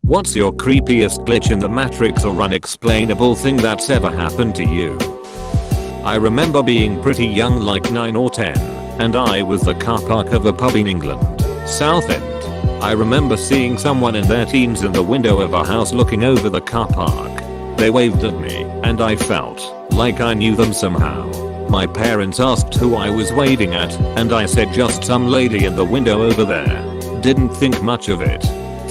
What's your creepiest glitch in the Matrix or unexplainable thing that's ever happened to you? I remember being pretty young, like 9 or 10, and I was the car park of a pub in England, Southend. I remember seeing someone in their teens in the window of a house looking over the car park. They waved at me, and I felt like I knew them somehow. My parents asked who I was waving at, and I said just some lady in the window over there. Didn't think much of it.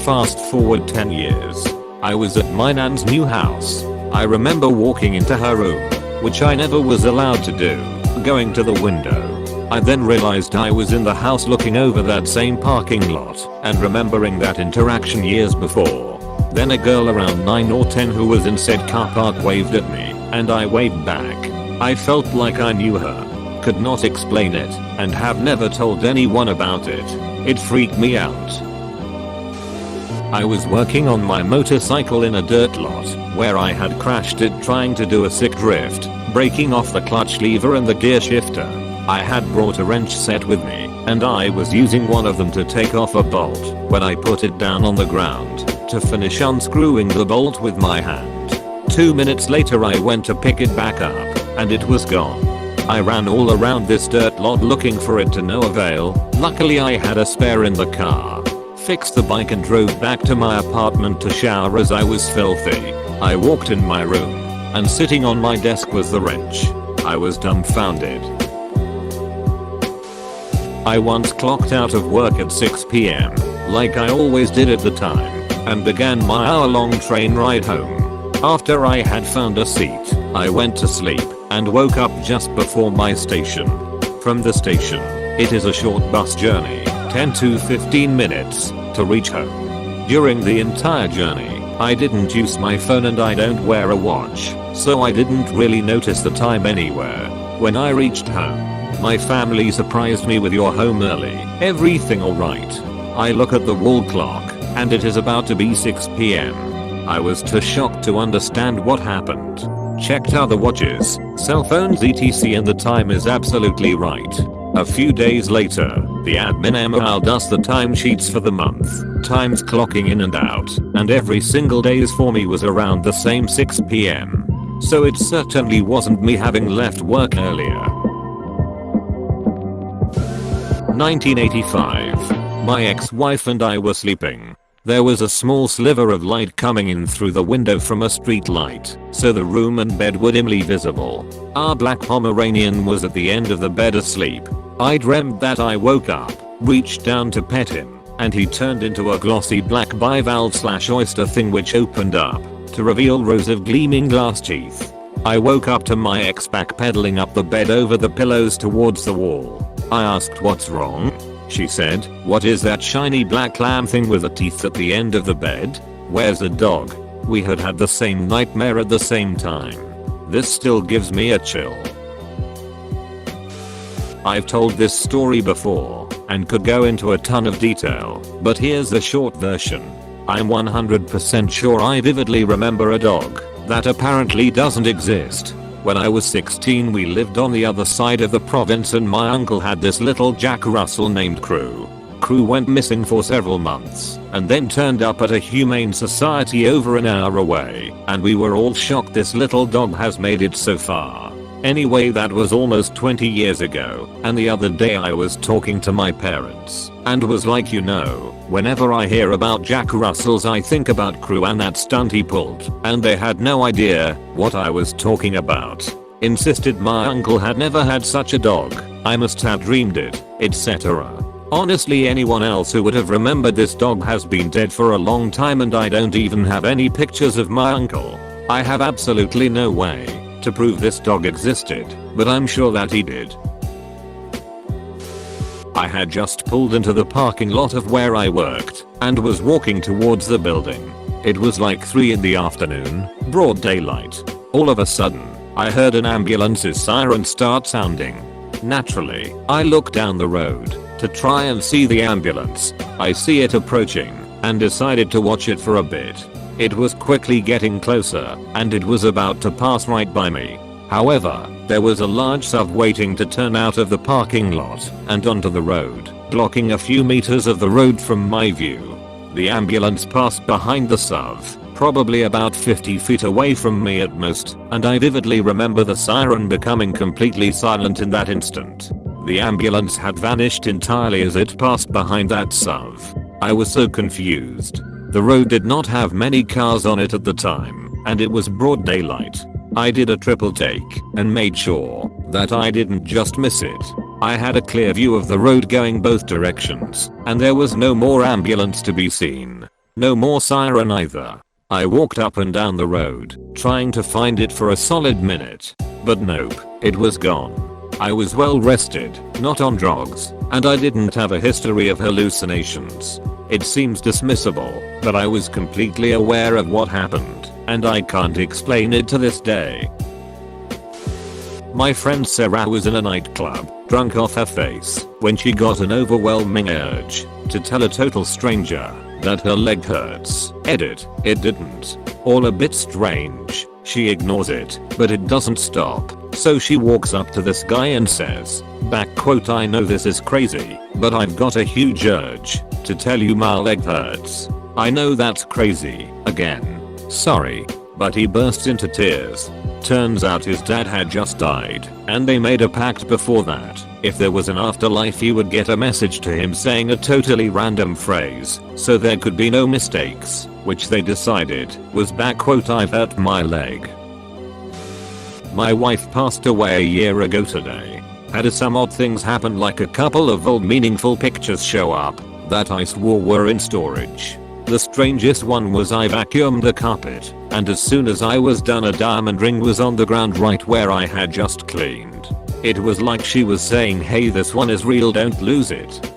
Fast forward 10 years. I was at my nan's new house. I remember walking into her room, which I never was allowed to do, going to the window. I then realized I was in the house looking over that same parking lot and remembering that interaction years before. Then a girl around 9 or 10 who was in said car park waved at me, and I waved back. I felt like I knew her. Could not explain it, and have never told anyone about it. It freaked me out. I was working on my motorcycle in a dirt lot where I had crashed it trying to do a sick drift, breaking off the clutch lever and the gear shifter. I had brought a wrench set with me, and I was using one of them to take off a bolt when I put it down on the ground to finish unscrewing the bolt with my hand. 2 minutes later I went to pick it back up, and it was gone. I ran all around this dirt lot looking for it to no avail. Luckily I had a spare in the car. Fixed the bike and drove back to my apartment to shower as I was filthy. I walked in my room, and sitting on my desk was the wrench. I was dumbfounded. I once clocked out of work at 6 p.m, like I always did at the time, and began my hour-long train ride home. After I had found a seat, I went to sleep and woke up just before my station. From the station, it is a short bus journey, 10 to 15 minutes, to reach home. During the entire journey, I didn't use my phone and I don't wear a watch, so I didn't really notice the time anywhere. When I reached home, my family surprised me with "You're home early, everything alright?" I look at the wall clock, and it is about to be 6 p.m. I was too shocked to understand what happened. Checked other watches, cell phones etc, and the time is absolutely right. A few days later, the admin emailed us the timesheets for the month, times clocking in and out, and every single day's for me was around the same 6 p.m. So it certainly wasn't me having left work earlier. 1985. My ex-wife and I were sleeping. There was a small sliver of light coming in through the window from a street light, so the room and bed were dimly visible. Our black Pomeranian was at the end of the bed asleep. I dreamt that I woke up, reached down to pet him, and he turned into a glossy black bivalve / oyster thing which opened up to reveal rows of gleaming glass teeth. I woke up to my ex backpedaling up the bed over the pillows towards the wall. I asked what's wrong. She said, "What is that shiny black clam thing with the teeth at the end of the bed? Where's the dog?" We had had the same nightmare at the same time. This still gives me a chill. I've told this story before, and could go into a ton of detail, but here's the short version. I'm 100% sure I vividly remember a dog that apparently doesn't exist. When I was 16 we lived on the other side of the province and my uncle had this little Jack Russell named Crew. Crew went missing for several months and then turned up at a humane society over an hour away, and we were all shocked this little dog has made it so far. Anyway, that was almost 20 years ago, and the other day I was talking to my parents and was like, whenever I hear about Jack Russells I think about Crew and that stunt he pulled, and they had no idea what I was talking about. Insisted my uncle had never had such a dog, I must have dreamed it, etc. Honestly, anyone else who would have remembered this dog has been dead for a long time, and I don't even have any pictures of my uncle. I have absolutely no way to prove this dog existed, but I'm sure that he did. I had just pulled into the parking lot of where I worked and was walking towards the building. It was like 3 in the afternoon, broad daylight. All of a sudden, I heard an ambulance's siren start sounding. Naturally, I look down the road to try and see the ambulance. I see it approaching and decided to watch it for a bit. It was quickly getting closer, and it was about to pass right by me. However, there was a large SUV waiting to turn out of the parking lot and onto the road, blocking a few meters of the road from my view. The ambulance passed behind the SUV, probably about 50 feet away from me at most, and I vividly remember the siren becoming completely silent in that instant. The ambulance had vanished entirely as it passed behind that SUV. I was so confused. The road did not have many cars on it at the time, and it was broad daylight. I did a triple take and made sure that I didn't just miss it. I had a clear view of the road going both directions, and there was no more ambulance to be seen. No more siren either. I walked up and down the road, trying to find it for a solid minute. But nope, it was gone. I was well rested, not on drugs, and I didn't have a history of hallucinations. It seems dismissible, but I was completely aware of what happened, and I can't explain it to this day. My friend Sarah was in a nightclub, drunk off her face, when she got an overwhelming urge to tell a total stranger that her leg hurts. Edit, it didn't. All a bit strange. She ignores it, but it doesn't stop. So she walks up to this guy and says, I know this is crazy, but I've got a huge urge to tell you my leg hurts. I know that's crazy, again. Sorry. But he burst into tears. Turns out his dad had just died, and they made a pact before that. If there was an afterlife he would get a message to him saying a totally random phrase, so there could be no mistakes, which they decided was I've hurt my leg. My wife passed away a year ago today. Had some odd things happen, like a couple of old meaningful pictures show up that I swore were in storage. The strangest one was I vacuumed the carpet, and as soon as I was done a diamond ring was on the ground right where I had just cleaned. It was like she was saying, hey, this one is real, don't lose it.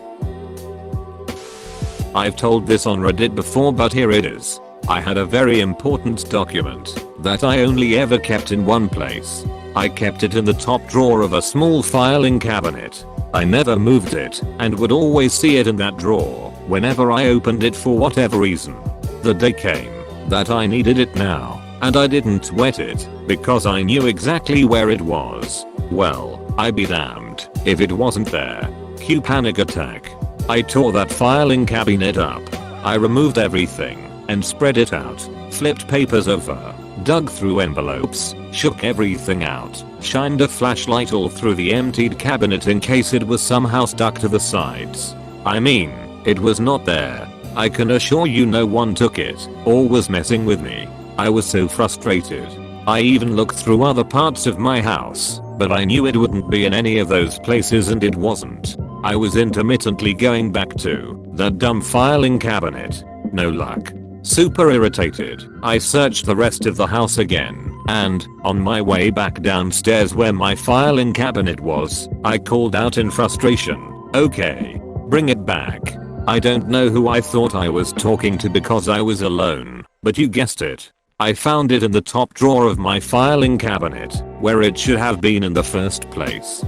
I've told this on Reddit before, but here it is. I had a very important document that I only ever kept in one place. I kept it in the top drawer of a small filing cabinet. I never moved it, and would always see it in that drawer whenever I opened it for whatever reason. The day came that I needed it now, and I didn't wet it because I knew exactly where it was. Well, I be damned if it wasn't there. Cue panic attack. I tore that filing cabinet up. I removed everything and spread it out, flipped papers over, dug through envelopes, shook everything out, shined a flashlight all through the emptied cabinet in case it was somehow stuck to the sides. I mean, it was not there. I can assure you no one took it or was messing with me. I was so frustrated. I even looked through other parts of my house, but I knew it wouldn't be in any of those places, and it wasn't. I was intermittently going back to that dumb filing cabinet. No luck. Super irritated, I searched the rest of the house again, and, on my way back downstairs where my filing cabinet was, I called out in frustration, okay, bring it back. I don't know who I thought I was talking to because I was alone, but you guessed it. I found it in the top drawer of my filing cabinet, where it should have been in the first place.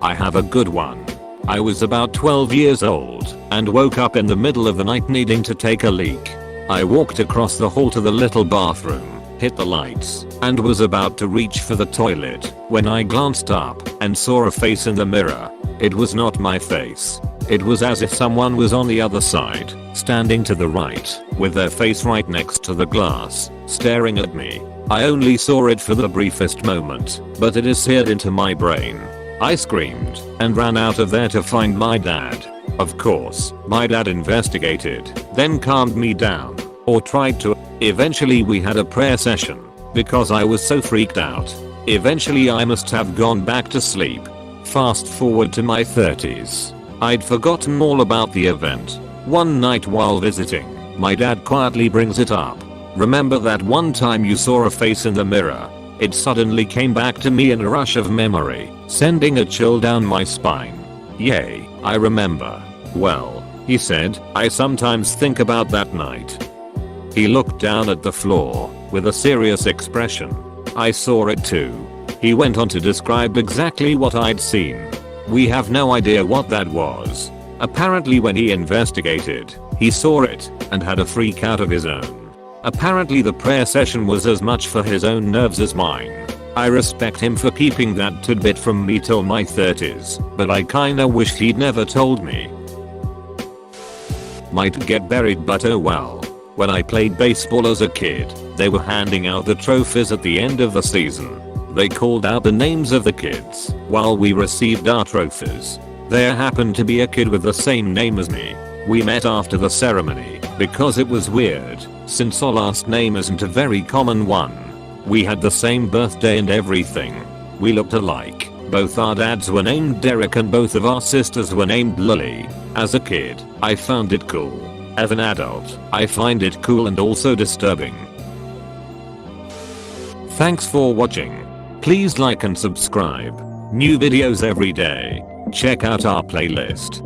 I have a good one. I was about 12 years old and woke up in the middle of the night needing to take a leak. I walked across the hall to the little bathroom, hit the lights, and was about to reach for the toilet when I glanced up and saw a face in the mirror. It was not my face. It was as if someone was on the other side, standing to the right, with their face right next to the glass, staring at me. I only saw it for the briefest moment, but it is seared into my brain. I screamed and ran out of there to find my dad. Of course, my dad investigated, then calmed me down, or tried to. Eventually we had a prayer session, because I was so freaked out. Eventually I must have gone back to sleep. Fast forward to my 30s. I'd forgotten all about the event. One night while visiting, my dad quietly brings it up. Remember that one time you saw a face in the mirror? It suddenly came back to me in a rush of memory, sending a chill down my spine. Yay, I remember. Well, he said, I sometimes think about that night. He looked down at the floor with a serious expression. I saw it too. He went on to describe exactly what I'd seen. We have no idea what that was. Apparently when he investigated, he saw it and had a freak out of his own. Apparently the prayer session was as much for his own nerves as mine. I respect him for keeping that tidbit from me till my 30s, but I kinda wish he'd never told me. might get buried, but oh well. When I played baseball as a kid, they were handing out the trophies at the end of the season. They called out the names of the kids while we received our trophies. There happened to be a kid with the same name as me. We met after the ceremony because it was weird, since our last name isn't a very common one. We had the same birthday and everything. We looked alike. Both our dads were named Derek and both of our sisters were named Lily. As a kid, I found it cool. As an adult, I find it cool and also disturbing. Thanks for watching. Please like and subscribe. New videos every day. Check out our playlist.